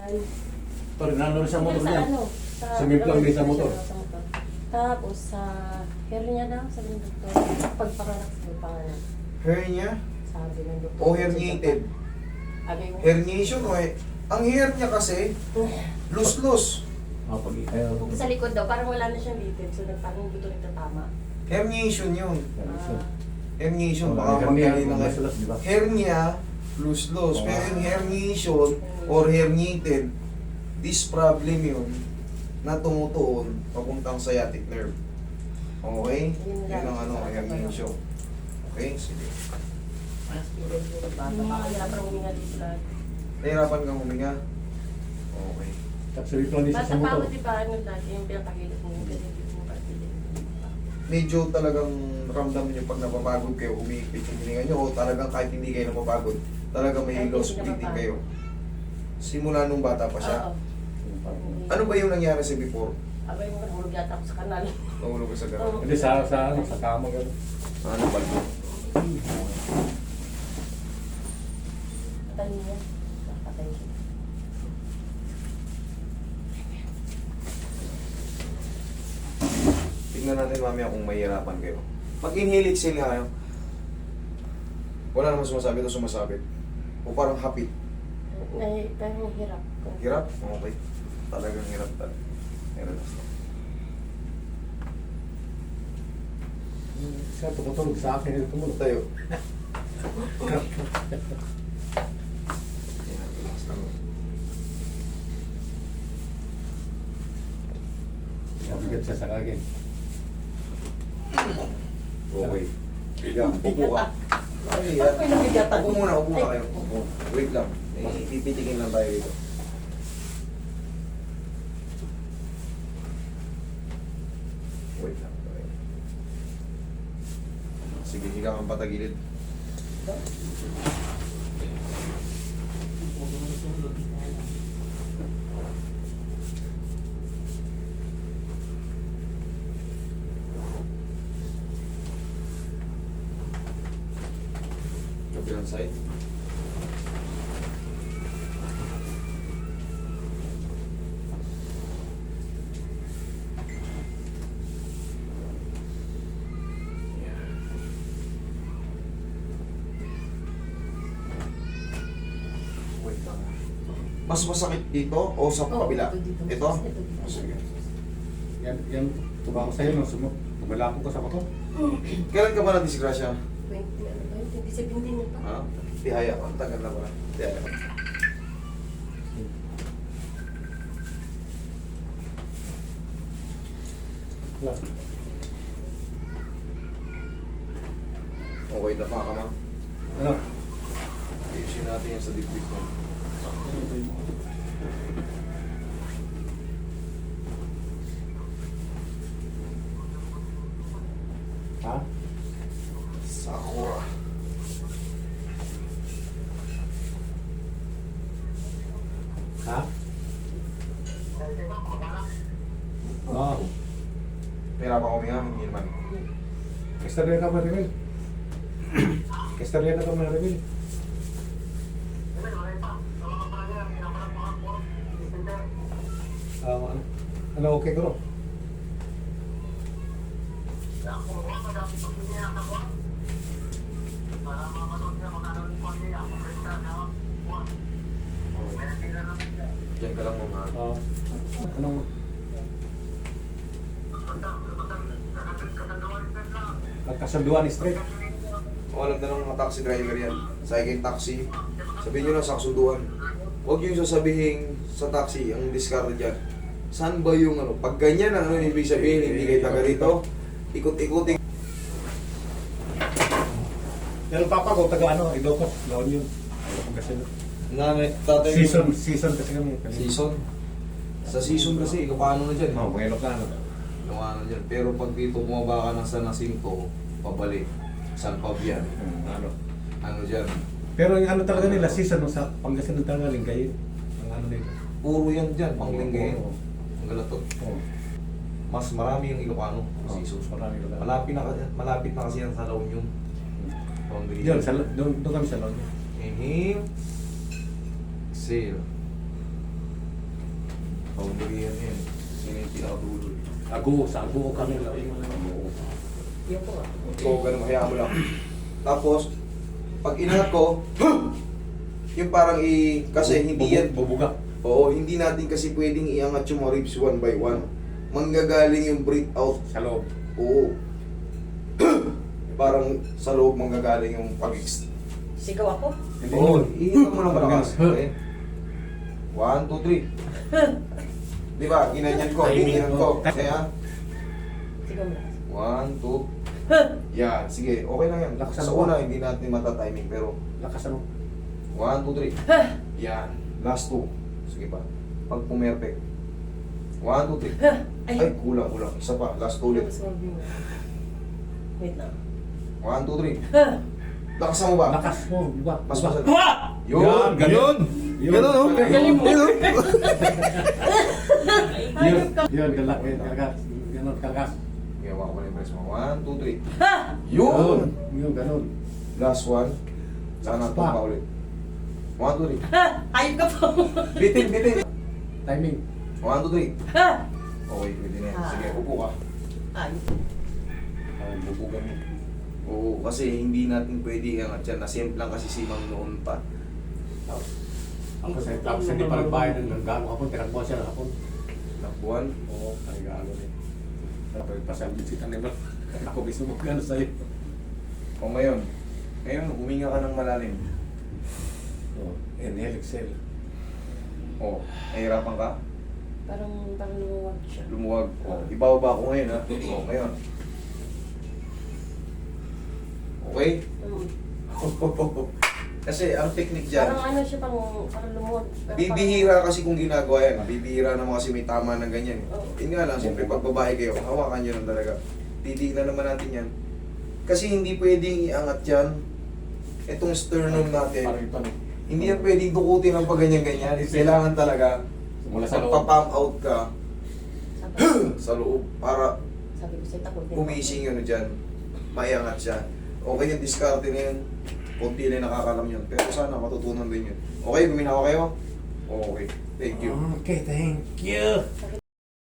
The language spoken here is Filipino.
Pero nanonood sa motor Sa niya. ano? Sa may plug din sa motor. Sa motor. Tapos sa hernia daw, sabi ng doktor, pagpanganak sa panganak. Hernia? Sabi ng doktor. O herniated? Sabi mo, Herniation o ang hernia kasi, loose-loose. Pag sa likod daw, parang wala na siyang litid. So parang buto rin tama. Herniation yun. Ah, Herniation, Oh, baka hernia, magkali na masulas, di ba? Hernia, loose-loose. Oh. Pero yung herniation or herniated, this problem yun na tumutuon papuntang sciatic nerve. Okay? Yun ang ano, herniation. Okay? Sige. Mahirapan huminga dito lahat. Nahirapan kang huminga? Okay. Tapos replanish sa Basta motor. pagod di ba, ano dati, yung pinapagilip mo, yung kasi dito mo pagilip. Medyo talagang ramdam nyo pag napapagod kayo, umiipit yung hininga nyo, o talagang kahit hindi kayo napapagod, talagang may Kahit loss hindi breathing napapagod. kayo. Simula nung bata pa siya. Oo. Ano ba yung nangyari sa before? Abay mo, nahulog yata ako sa kanal. Nahulog ka sa Oo. gano'n. Hindi sa kama gano'n. Ano ba yun? Patay niya. Patay siya. Tingnan natin mamaya kung mahirapan kayo. Mag-inhale, exhale nga kayo. Wala naman sumasabi ito sumasabit. O parang hapit. Parang hirap. Hirap? Okay. Talagang hirap talaga. Relax lang. Siya tumutulog sa akin yung tumulog. Tayo. Yan, relax lang. Mabigat siya sa kagin. Okay. Higa, upo ka. Ay, Ba't may nabigatan? upo muna, upo ka kayo. Upo. Wait lang. May pipitikin lang tayo dito. Wait lang. Okay. Sige, higa kang patagilid. Kabilang side. Wait lang. Mas masakit dito o sa kabila? Ito? Sige. Yan, tuba ko sa'yo nung tumalako ko sa motor. Kailan ka ba na-disgrasya? 2017 na pa. Ha? Tihaya ka. Ang tagal na ba? Tihaya ka. Wala. Okay na pa ka ma. Ano? Ayusin natin yan sa dibdib mo. Ha? Sakura. Ha? Oo. Pera pa kami nga, hindi naman. Kastarya ka ba, Rimel? Kastarya ka ba, Rimel? Ano, okay ko? Diyan ka lang mga. Oo. Anong... Nagkasunduan straight. O alam na ng mga taxi driver yan. Sa akin taxi. Sabihin nyo lang sa kasunduan. Huwag nyo sasabihin sa taxi ang discard dyan. Saan ba yung ano? Pag ganyan ang ano ibig sabihin, hindi kayo taga rito. Ikot-ikutin. Pero papa ko, taga ano, Ilocos, La Union. Ilocos kasi. Nanay, tatay. Season kasi kami. Season. Sa season kasi, paano na dyan? Oo, mga Ilocano. Ano dyan. Pero pag dito bumaba ka ng San Jacinto, pabalik. San Fabian. Ano. Ano dyan? Pero yung ano talaga nila, season no, sa Pangasinan talaga, Linggay. Ang ano nila. Puro yan dyan, panglinggay. Oo. Ang galatot. Oo. Mas marami yung Ilocano. Oo, Season. marami talaga. Malapit na kasi yan sa La Union. Yun, doon kami sa La Union. Inhale. Exhale. bigyan yan. Yan yung pinakadulo. Sago kami lang. Yun po ah. So, ganun, hayaan mo lang. Tapos, pag inangat ko, yung parang kasi hindi yan, Bubuga. oo, hindi natin kasi pwedeng iangat yung mga ribs one by one. Manggagaling yung breathe out. Sa loob. Oo. Parang sa loob manggagaling yung pag-ex. Sigaw ako? Oo, ihitan mo lang malakas. Okay? 1, 2, 3. Di ba? Ginanyan ko, ginanyan ko. Kaya, Sigaw mo lang. 1, 2. Yan, sige, okay lang yan. Lakasan Sa mo. una, hindi natin mata-timing, pero Lakas ano. 1, 2, 3. Yan, last 2. Sige pa. Pag pumerfect. 1, 2, 3. Ay, kulang. Isa pa, last 2 ulit. Wait lang. 1, 2, 3. Lakasan mo ba? Lakas mo. Buga. Mas Buga. masal. Yun! Ganun. Ganun, oh. Galing mo. Yun. Hayop ka. Yun. Kalakas. Ganun. Kalakas. Gawa ko na yung press mo. 1, 2, 3. Yun! Yun. Ganun. Last one. Sana Last ito pa. pa ulit. 1, 2, 3. Hayop ka po. Bitin! Timing. 1, 2, 3. Okay, pwede na yan. Sige, upo ka. Hayop. Bubuga mo. Oo, kasi hindi natin pwede iangat yan. Nasimplang kasi si Ma'am noon pa. Tapos hindi pa nagbayad ng gano'n kapon. Tinagbuhan siya ng kapon. Nakbuhan. Oo. Ay gano'n eh. Tapos pasambit si Tanibal. Ako gusto mo gano'n sa'yo. O ngayon. Ngayon, huminga ka ng malalim. Inhale, exhale. O, nahihirapan ka? Parang lumuwag siya. Lumuwag. O, ibababa ko ngayon ha. O, ngayon. Okay? Kasi ang technique dyan, Parang ano siya, parang lumuwag. Pero bibihira kasi kung ginagawa yan. Bibihira naman kasi may tama ng ganyan. Oo. Yun nga lang, siyempre pag babae kayo, hawakan nyo lang talaga. Titignan naman natin yan. Kasi hindi pwedeng iangat yan. Itong sternum natin, Parang ito. hindi yan pwedeng dukutin ng pag ganyan-ganyan. Kailangan talaga, Mula sa loob. magpa-pump out ka Sabi, sa loob para sabi ko sa'yo, takot din. gumising yun dyan. Maiangat siya. Okay yung diskarte na yun. Kunti lang nakakalam yun. Pero sana matutunan din yun. Okay, guminawa kayo? Okay. Thank you. Okay, thank you. Sakit